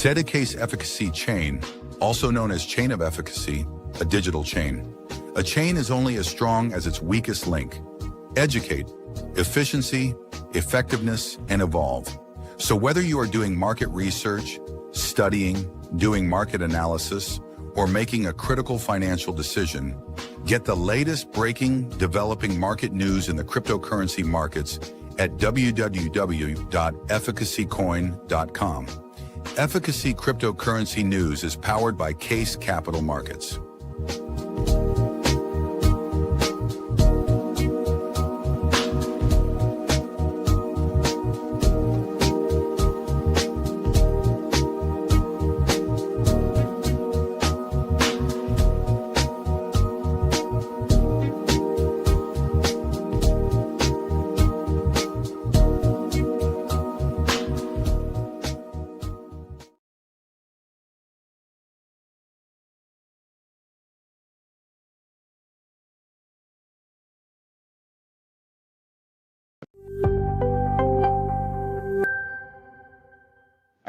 Set a case efficacy chain, also known as chain of efficacy, a digital chain. A chain is only as strong as its weakest link. Educate, efficiency, effectiveness, and evolve. So whether you are doing market research, studying, doing market analysis, or making a critical financial decision, get the latest breaking, developing market news in the cryptocurrency markets at www.efficacycoin.com. Efficacy Cryptocurrency News is powered by Case Capital Markets.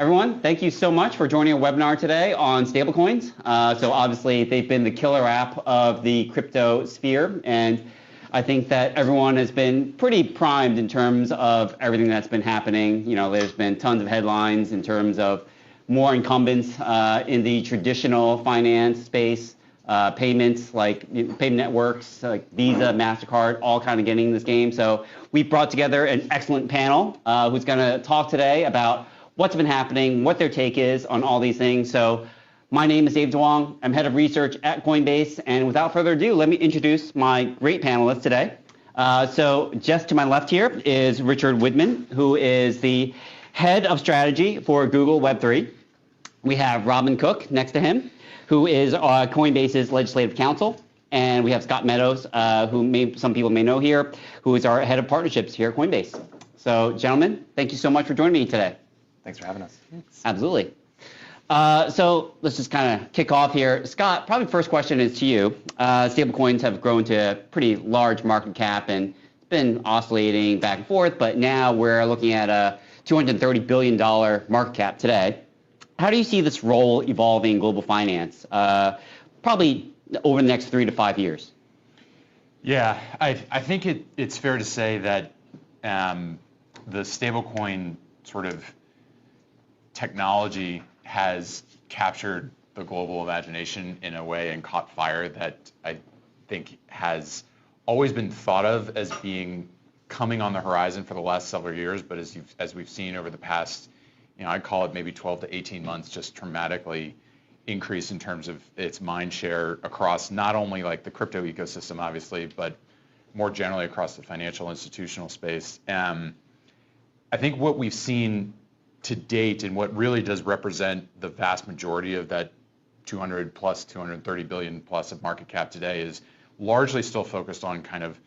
Everyone, thank you so much for joining our webinar today on stablecoins. So obviously, they've been the killer app of the crypto sphere, and I think that everyone has been pretty primed in terms of everything that's been happening. You know, there's been tons of headlines in terms of more incumbents in the traditional finance space, payments like payment networks like Visa, MasterCard, all kind of getting in this game. So we brought together an excellent panel who's going to talk today about what's been happening, what their take is on all these things. So my name is Dave DeWong. I'm head of research at Coinbase. And without further ado, let me introduce my great panelists today. So just to my left here is Richard Widman, who is the head of strategy for Google Web3. We have Robin Cook next to him, who is Coinbase's legislative counsel. And we have Scott Meadows, who some people may know here, who is our head of partnerships here at Coinbase. So gentlemen, thank you so much for joining me today. Thanks for having us. Thanks. Absolutely. So let's just kind of kick off here. Scott, probably first question is to you. Stablecoins have grown to a pretty large market cap and it's been oscillating back and forth, but now we're looking at a $230 billion market cap today. How do you see this role evolving in global finance, probably over the next 3 to 5 years? Yeah, I think it's fair to say that the stablecoin sort of technology has captured the global imagination in a way and caught fire that I think has always been thought of as being coming on the horizon for the last several years, but as we've seen over the past, I'd call it maybe 12 to 18 months, just dramatically increase in terms of its mind share across not only like the crypto ecosystem, obviously, but more generally across the financial institutional space. I think what we've seen to date, and what really does represent the vast majority of that 230 billion plus of market cap today, is largely still focused on kind of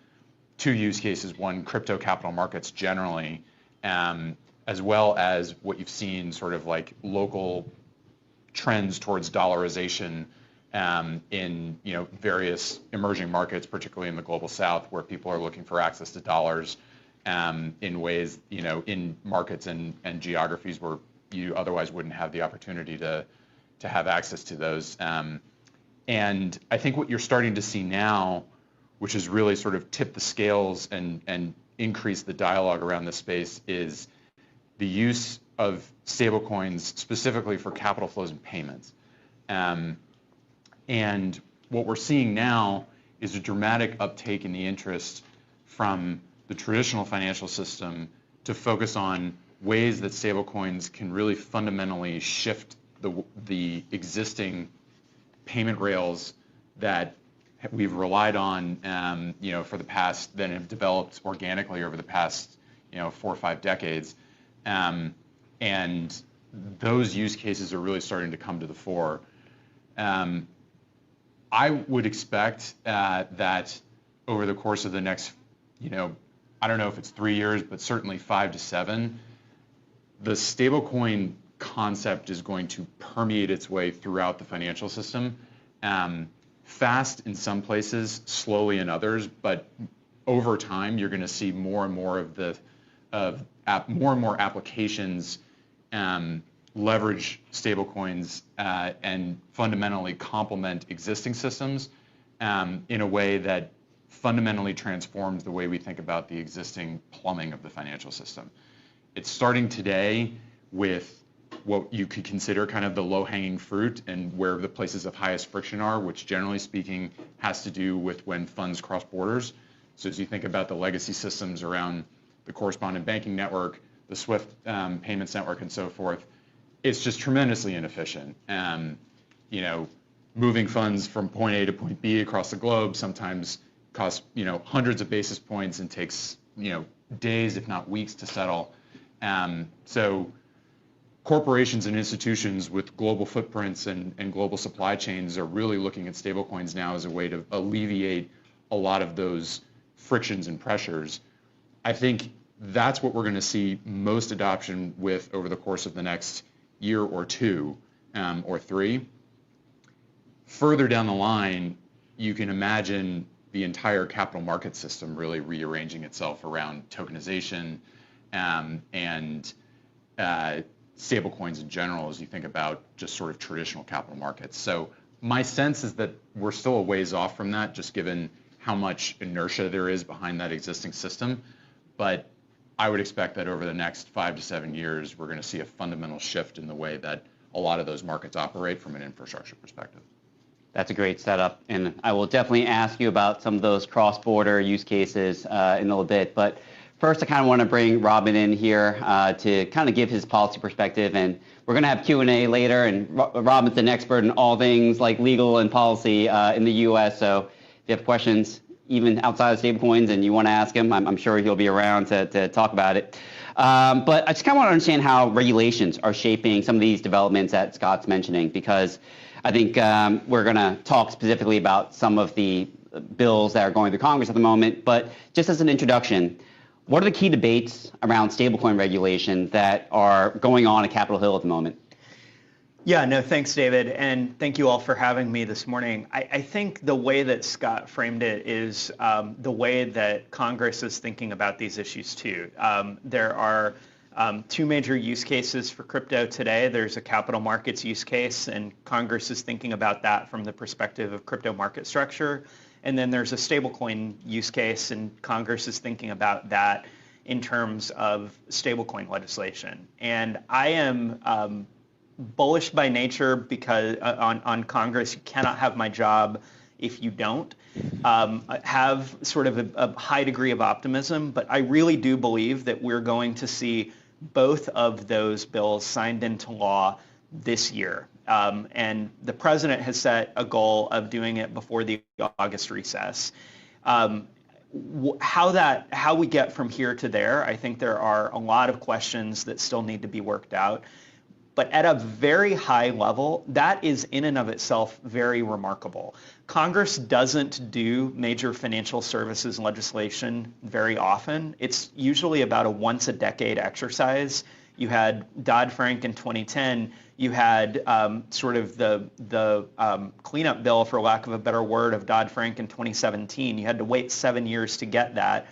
two use cases. One, crypto capital markets generally, as well as what you've seen sort of like local trends towards dollarization in various emerging markets, particularly in the global south, where people are looking for access to dollars in ways, in markets and geographies where you otherwise wouldn't have the opportunity to have access to those. And I think what you're starting to see now, which has really sort of tipped the scales and increased the dialogue around this space, is the use of stablecoins specifically for capital flows and payments. And what we're seeing now is a dramatic uptake in the interest from the traditional financial system to focus on ways that stablecoins can really fundamentally shift the existing payment rails that we've relied on, for the past, that have developed organically over the past, 4 or 5 decades. And those use cases are really starting to come to the fore. I would expect that over the course of the next, I don't know if it's 3 years, but certainly 5 to 7, the stablecoin concept is going to permeate its way throughout the financial system. Fast in some places, slowly in others, but over time, you're going to see more and more of more and more applications leverage stablecoins and fundamentally complement existing systems in a way that fundamentally transforms the way we think about the existing plumbing of the financial system. It's starting today with what you could consider kind of the low-hanging fruit and where the places of highest friction are, which generally speaking has to do with when funds cross borders. So as you think about the legacy systems around the correspondent banking network, the SWIFT payments network, and so forth, it's just tremendously inefficient. Moving funds from point A to point B across the globe sometimes costs hundreds of basis points and takes days, if not weeks, to settle. So corporations and institutions with global footprints and global supply chains are really looking at stablecoins now as a way to alleviate a lot of those frictions and pressures. I think that's what we're going to see most adoption with over the course of the next year or two or three. Further down the line, you can imagine the entire capital market system really rearranging itself around tokenization and stablecoins in general as you think about just sort of traditional capital markets. So my sense is that we're still a ways off from that, just given how much inertia there is behind that existing system. But I would expect that over the next 5 to 7 years, we're going to see a fundamental shift in the way that a lot of those markets operate from an infrastructure perspective. That's a great setup, and I will definitely ask you about some of those cross-border use cases in a little bit. But first, I kind of want to bring Robin in here to kind of give his policy perspective, and we're going to have Q&A later, and Robin's an expert in all things like legal and policy in the U.S., so if you have questions, even outside of stablecoins, and you want to ask him, I'm sure he'll be around to talk about it. But I just kind of want to understand how regulations are shaping some of these developments that Scott's mentioning, because I think we're going to talk specifically about some of the bills that are going through Congress at the moment. But just as an introduction, what are the key debates around stablecoin regulation that are going on at Capitol Hill at the moment? Yeah, no, thanks, David, and thank you all for having me this morning. I think the way that Scott framed it is the way that Congress is thinking about these issues too. There are two major use cases for crypto today. There's a capital markets use case, and Congress is thinking about that from the perspective of crypto market structure. And then there's a stablecoin use case, and Congress is thinking about that in terms of stablecoin legislation. And I am bullish by nature because on Congress, you cannot have my job if you don't. Have sort of a high degree of optimism, but I really do believe that we're going to see both of those bills signed into law this year. And the president has set a goal of doing it before the August recess. How we get from here to there, I think there are a lot of questions that still need to be worked out. But at a very high level, that is in and of itself very remarkable. Congress doesn't do major financial services legislation very often. It's usually about a once-a-decade exercise. You had Dodd-Frank in 2010. You had sort of the cleanup bill, for lack of a better word, of Dodd-Frank in 2017. You had to wait 7 years to get that.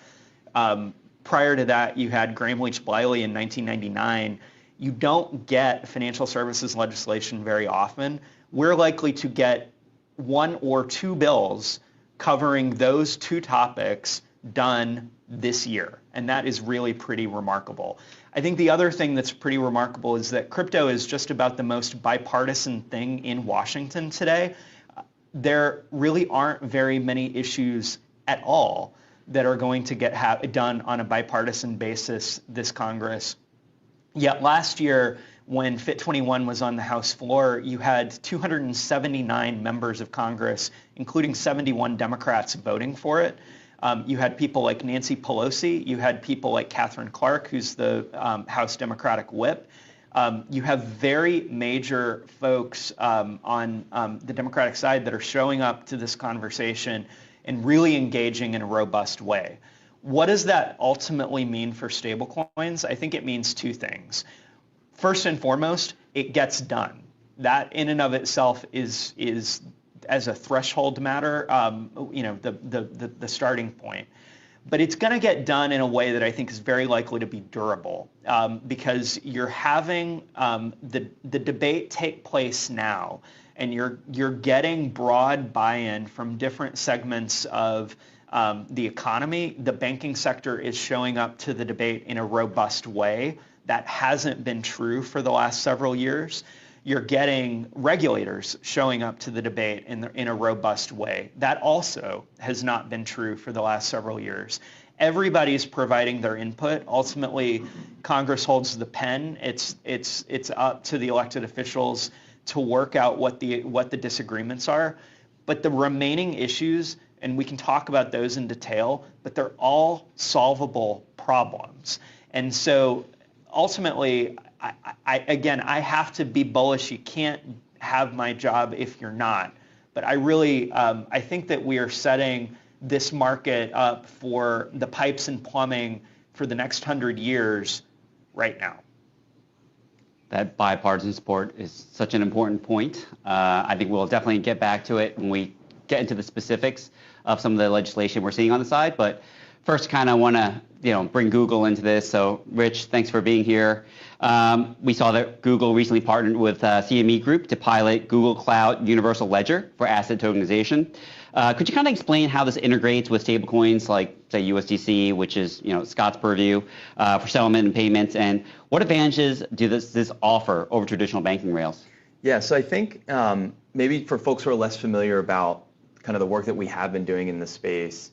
Prior to that, you had Gramm-Leach-Bliley in 1999. You don't get financial services legislation very often. We're likely to get 1 or 2 bills covering those 2 topics done this year, and that is really pretty remarkable. I think the other thing that's pretty remarkable is that crypto is just about the most bipartisan thing in Washington today. There really aren't very many issues at all that are going to get done on a bipartisan basis this Congress. Yet last year, when FIT 21 was on the House floor, you had 279 members of Congress, including 71 Democrats, voting for it. You had people like Nancy Pelosi. You had people like Catherine Clark, who's the House Democratic whip. You have very major folks on the Democratic side that are showing up to this conversation and really engaging in a robust way. What does that ultimately mean for stablecoins? I think it means 2 things. First and foremost, it gets done. That in and of itself is as a threshold matter, the starting point. But it's going to get done in a way that I think is very likely to be durable, because you're having the debate take place now, and you're getting broad buy-in from different segments of the economy. The banking sector is showing up to the debate in a robust way. That hasn't been true for the last several years. You're getting regulators showing up to the debate in a robust way. That also has not been true for the last several years. Everybody's providing their input. Ultimately, Congress holds the pen. It's up to the elected officials to work out what the disagreements are. But the remaining issues, and we can talk about those in detail, but they're all solvable problems. And so ultimately, I have to be bullish. You can't have my job if you're not. But I think that we are setting this market up for the pipes and plumbing for the next 100 years right now. That bipartisan support is such an important point. I think we'll definitely get back to it when we get into the specifics of some of the legislation we're seeing on the side. But first, kind of want to bring Google into this. So, Rich, thanks for being here. We saw that Google recently partnered with CME Group to pilot Google Cloud Universal Ledger for asset tokenization. Could you kind of explain how this integrates with stablecoins like, say, USDC, which is Scott's purview for settlement and payments, and what advantages do this offer over traditional banking rails? Yeah, so I think maybe for folks who are less familiar about kind of the work that we have been doing in this space,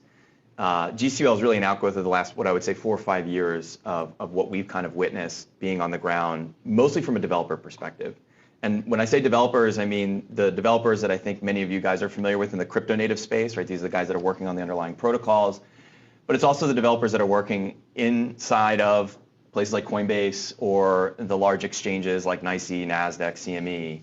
GCUL is really an outgrowth of the last, what I would say, 4 or 5 years of what we've kind of witnessed being on the ground, mostly from a developer perspective. And when I say developers, I mean the developers that I think many of you guys are familiar with in the crypto native space, right? These are the guys that are working on the underlying protocols. But it's also the developers that are working inside of places like Coinbase or the large exchanges like NYSE, NASDAQ, CME.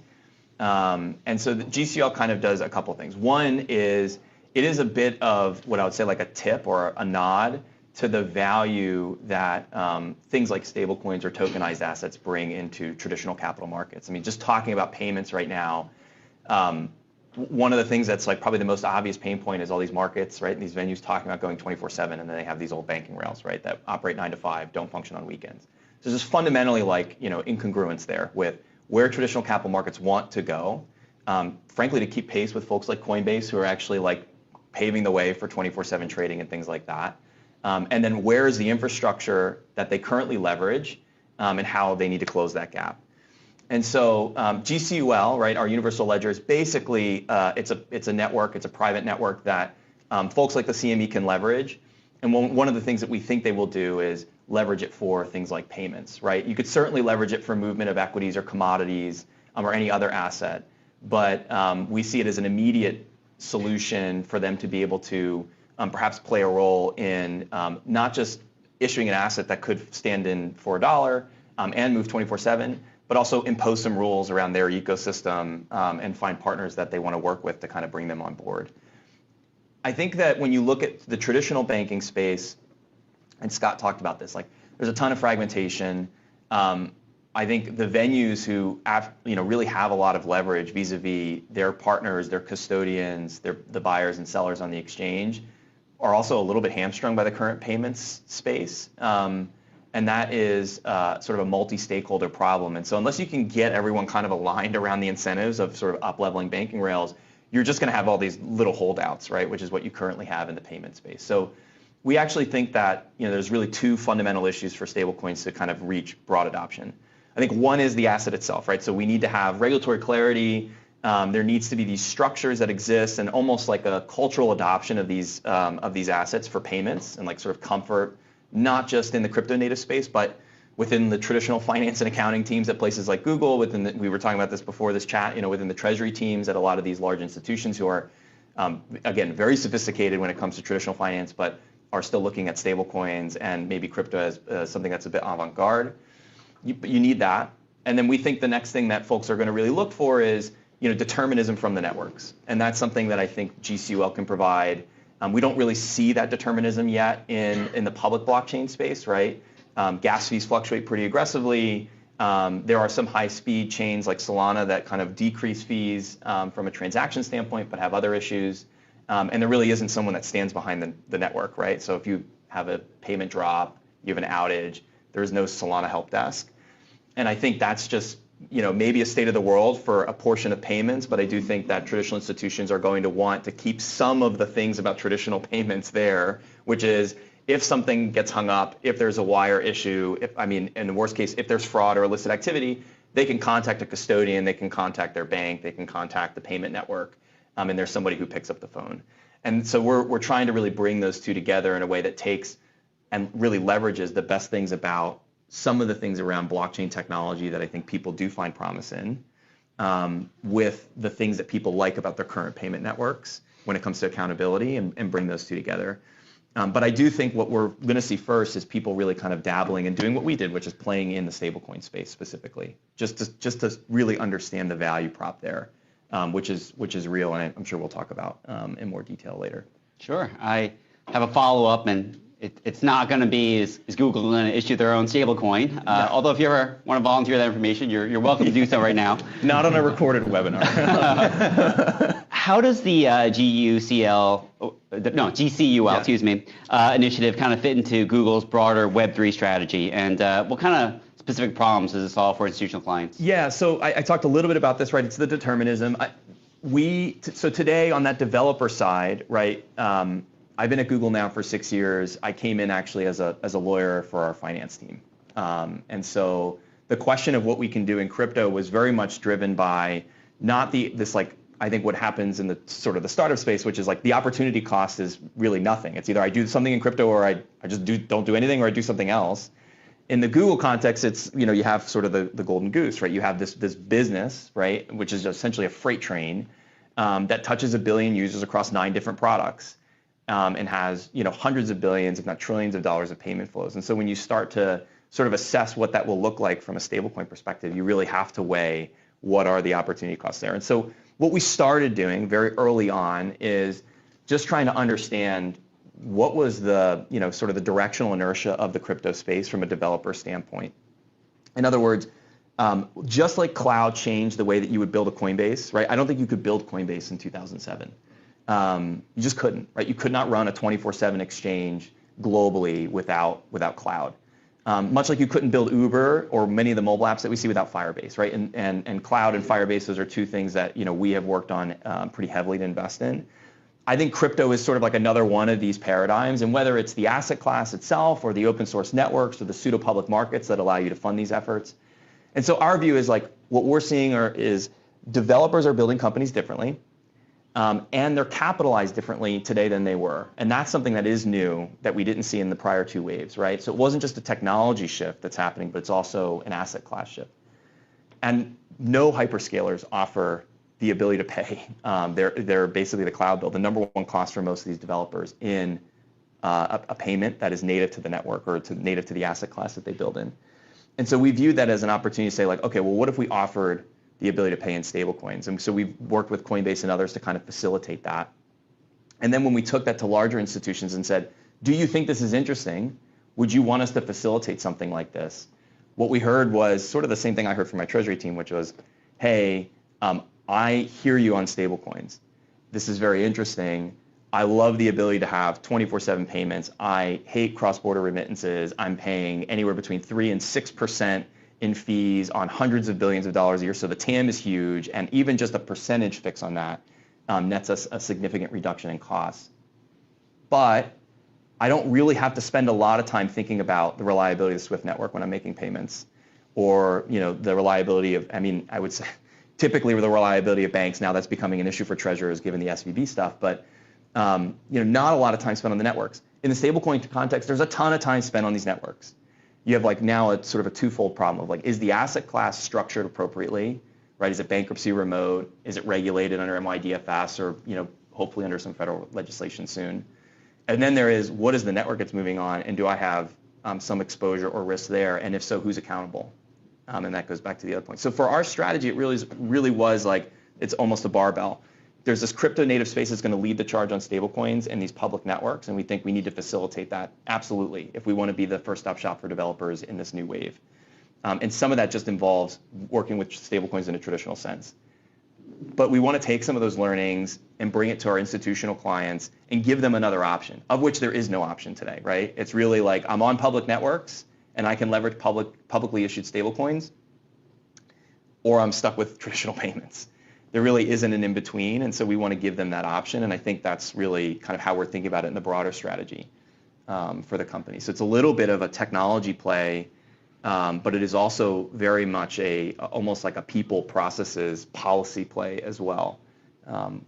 And so the GCUL kind of does a couple things. One is it is a bit of what I would say like a tip or a nod to the value that things like stablecoins or tokenized assets bring into traditional capital markets. I mean, just talking about payments right now, one of the things that's like probably the most obvious pain point is all these markets, right? And these venues talking about going 24/7, and then they have these old banking rails, right, that operate 9 to 5, don't function on weekends. So there's just fundamentally like incongruence there with where traditional capital markets want to go, frankly, to keep pace with folks like Coinbase who are actually like paving the way for 24/7 trading and things like that. And then where is the infrastructure that they currently leverage and how they need to close that gap. And so GCUL, right, our Universal Ledger is basically, it's a network, it's a private network that folks like the CME can leverage. And one of the things that we think they will do is leverage it for things like payments, right? You could certainly leverage it for movement of equities or commodities or any other asset. But we see it as an immediate solution for them to be able to perhaps play a role in not just issuing an asset that could stand in for $1 and move 24/7, but also impose some rules around their ecosystem and find partners that they want to work with to kind of bring them on board. I think that when you look at the traditional banking space, and Scott talked about this, like there's a ton of fragmentation. I think the venues who really have a lot of leverage vis-a-vis their partners, their custodians, the buyers and sellers on the exchange, are also a little bit hamstrung by the current payments space. And that is sort of a multi-stakeholder problem. And so unless you can get everyone kind of aligned around the incentives of sort of up-leveling banking rails, you're just going to have all these little holdouts, right, which is what you currently have in the payment space. So we actually think that there's really 2 fundamental issues for stablecoins to kind of reach broad adoption. I think one is the asset itself, right? So we need to have regulatory clarity. There needs to be these structures that exist and almost like a cultural adoption of these assets for payments and like sort of comfort, not just in the crypto native space, but within the traditional finance and accounting teams at places like Google, we were talking about this before this chat, within the treasury teams at a lot of these large institutions who are, again, very sophisticated when it comes to traditional finance, but are still looking at stablecoins and maybe crypto as something that's a bit avant-garde. You need that. And then we think the next thing that folks are going to really look for is determinism from the networks. And that's something that I think GCUL can provide. We don't really see that determinism yet in the public blockchain space, right? Gas fees fluctuate pretty aggressively. There are some high-speed chains like Solana that kind of decrease fees from a transaction standpoint, but have other issues. And there really isn't someone that stands behind the network, right? So if you have a payment drop, you have an outage, there's no Solana help desk. And I think that's just, maybe a state of the world for a portion of payments, but I do think that traditional institutions are going to want to keep some of the things about traditional payments there, which is if something gets hung up, if there's a wire issue, in the worst case, if there's fraud or illicit activity, they can contact a custodian, they can contact their bank, they can contact the payment network, and there's somebody who picks up the phone. And so we're trying to really bring those two together in a way that takes and really leverages the best things about some of the things around blockchain technology that I think people do find promise in, with the things that people like about their current payment networks when it comes to accountability, and bring those two together. But I do think what we're going to see first is people really kind of dabbling and doing what we did, which is playing in the stablecoin space specifically, just to really understand the value prop there, which is real, and I'm sure we'll talk about in more detail later. Sure. I have a follow-up, and it's not going to be is Google going to issue their own stablecoin. Although if you ever want to volunteer that information, you're welcome to do so right now. Not on a recorded webinar. How does the GCUL initiative kind of fit into Google's broader Web3 strategy, and what kind of specific problems does it solve for institutional clients? Yeah, so I talked a little bit about this, right? It's the determinism. So today on that developer side, right? I've been at Google now for 6 years. I came in actually as a lawyer for our finance team, and so the question of what we can do in crypto was very much driven by not this like, I think what happens in the sort of the startup space, which is like the opportunity cost is really nothing. It's either I do something in crypto, or I just don't do anything, or I do something else. In the Google context, it's, you have sort of the golden goose, right? You have this business, right, which is essentially a freight train that touches 1 billion users across 9 different products, and has hundreds of billions, if not trillions of dollars of payment flows. And so when you start to sort of assess what that will look like from a stablecoin perspective, you really have to weigh what are the opportunity costs there. And so what we started doing very early on is just trying to understand what was the sort of the directional inertia of the crypto space from a developer standpoint. In other words, just like cloud changed the way that you would build a Coinbase, right? I don't think you could build Coinbase in 2007. You just couldn't, right? You could not run a 24/7 exchange globally without cloud. Much like you couldn't build Uber or many of the mobile apps that we see without Firebase, right? And cloud and Firebase, those are two things that we have worked on pretty heavily to invest in. I think crypto is sort of like another one of these paradigms, and whether it's the asset class itself or the open source networks or the pseudo public markets that allow you to fund these efforts. And so our view is like what we're seeing is developers are building companies differently. And they're capitalized differently today than they were. And that's something that is new that we didn't see in the prior 2 waves, right? So it wasn't just a technology shift that's happening, but it's also an asset class shift. And no hyperscalers offer the ability to pay. They're basically the cloud bill, the number one cost for most of these developers in a payment that is native to the network or native to the asset class that they build in. And so we viewed that as an opportunity to say like, okay, well, what if we offered the ability to pay in stablecoins? And so we've worked with Coinbase and others to kind of facilitate that. And then when we took that to larger institutions and said, do you think this is interesting? Would you want us to facilitate something like this? What we heard was sort of the same thing I heard from my treasury team, which was, hey, I hear you on stablecoins. This is very interesting. I love the ability to have 24/7 payments. I hate cross-border remittances. I'm paying anywhere between 3 and 6% in fees on hundreds of billions of dollars a year. So the TAM is huge, and even just a percentage fix on that nets us a significant reduction in costs. But I don't really have to spend a lot of time thinking about the reliability of the SWIFT network when I'm making payments, or the reliability of, I would say, typically with the reliability of banks. Now that's becoming an issue for treasurers given the SVB stuff, but not a lot of time spent on the networks. In the stablecoin context, there's a ton of time spent on these networks. You have like now a sort of a twofold problem of like, is the asset class structured appropriately, right? Is it bankruptcy remote? Is it regulated under MYDFS or hopefully under some federal legislation soon? And then there is, what is the network it's moving on, and do I have some exposure or risk there? And if so, who's accountable? And that goes back to the other point. So for our strategy, it really was like, it's almost a barbell. There's this crypto native space that's going to lead the charge on stablecoins and these public networks, and we think we need to facilitate that absolutely if we want to be the first stop shop for developers in this new wave. And some of that just involves working with stablecoins in a traditional sense. But we want to take some of those learnings and bring it to our institutional clients and give them another option, of which there is no option today, right? It's really like I'm on public networks and I can leverage publicly issued stablecoins, or I'm stuck with traditional payments. There really isn't an in-between, and so we want to give them that option, and I think that's really kind of how we're thinking about it in the broader strategy for the company. So it's a little bit of a technology play, but it is also very much almost like a people, processes, policy play as well,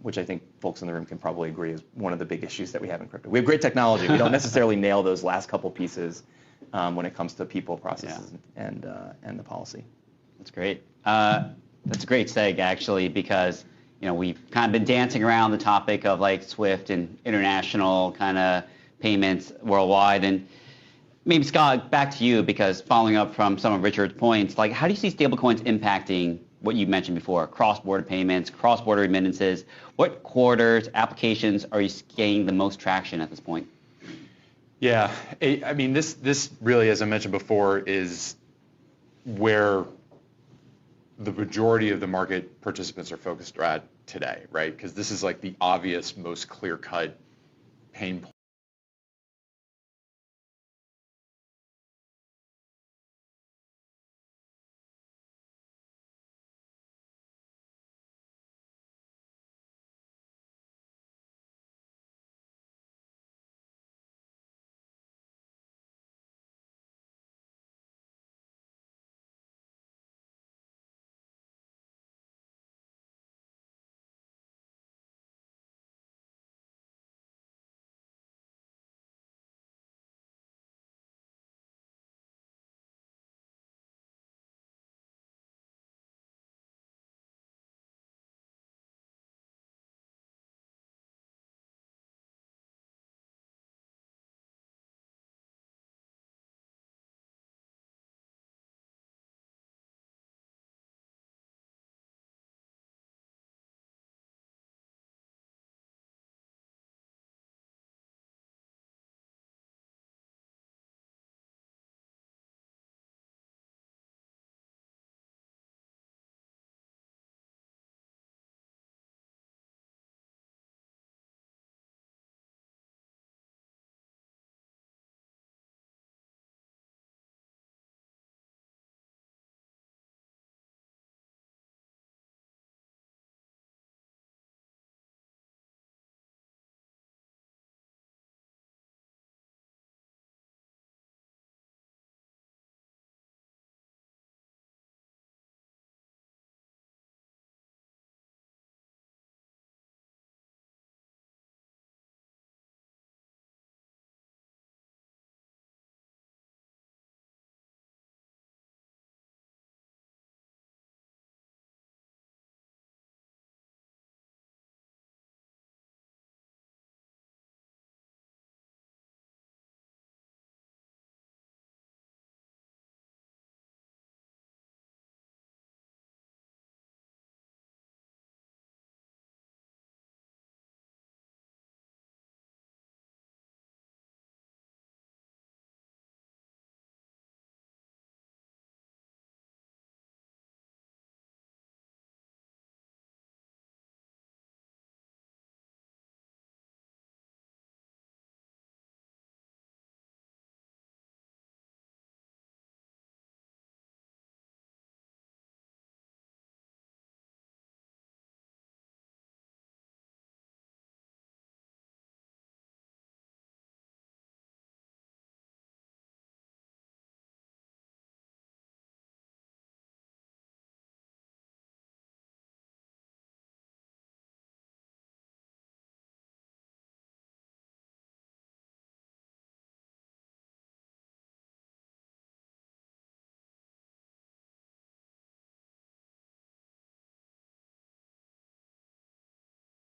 which I think folks in the room can probably agree is one of the big issues that we have in crypto. We have great technology. We don't necessarily nail those last couple pieces when it comes to people, processes, and the policy. That's great. That's a great seg, actually, because we've kind of been dancing around the topic of like SWIFT and international kind of payments worldwide. And maybe Scott, back to you, because following up from some of Richard's points, like how do you see stablecoins impacting what you mentioned before, cross-border payments, cross-border remittances? What corridors, applications are you gaining the most traction at this point? Yeah, I mean, this really, as I mentioned before, is where the majority of the market participants are focused at today, right? Because this is like the obvious, most clear-cut pain point.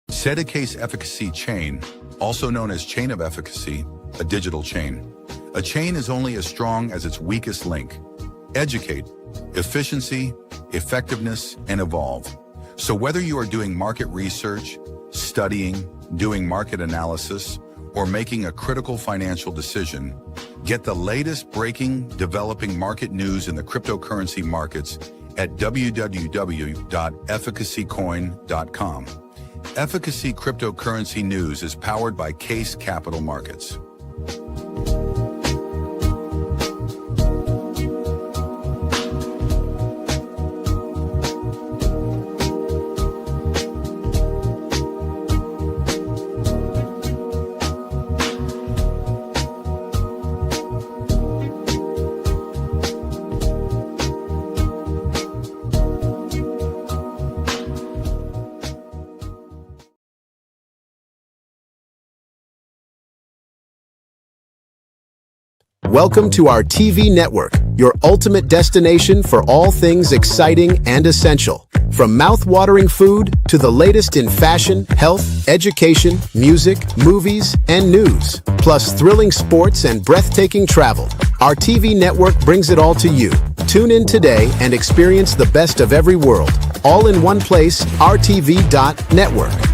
Set a case efficacy chain, also known as chain of efficacy, a digital chain. A chain is only as strong as its weakest link. Educate, efficiency, effectiveness, and evolve. So whether you are doing market research, studying, doing market analysis, or making a critical financial decision, get the latest breaking, developing market news in the cryptocurrency markets at www.efficacycoin.com. Efficacy Cryptocurrency News is powered by Case Capital Markets. Welcome to our TV network, your ultimate destination for all things exciting and essential. From mouth-watering food to the latest in fashion, health, education, music, movies, and news, plus thrilling sports and breathtaking travel. Our TV network brings it all to you. Tune in today and experience the best of every world. All in one place, rtv.network.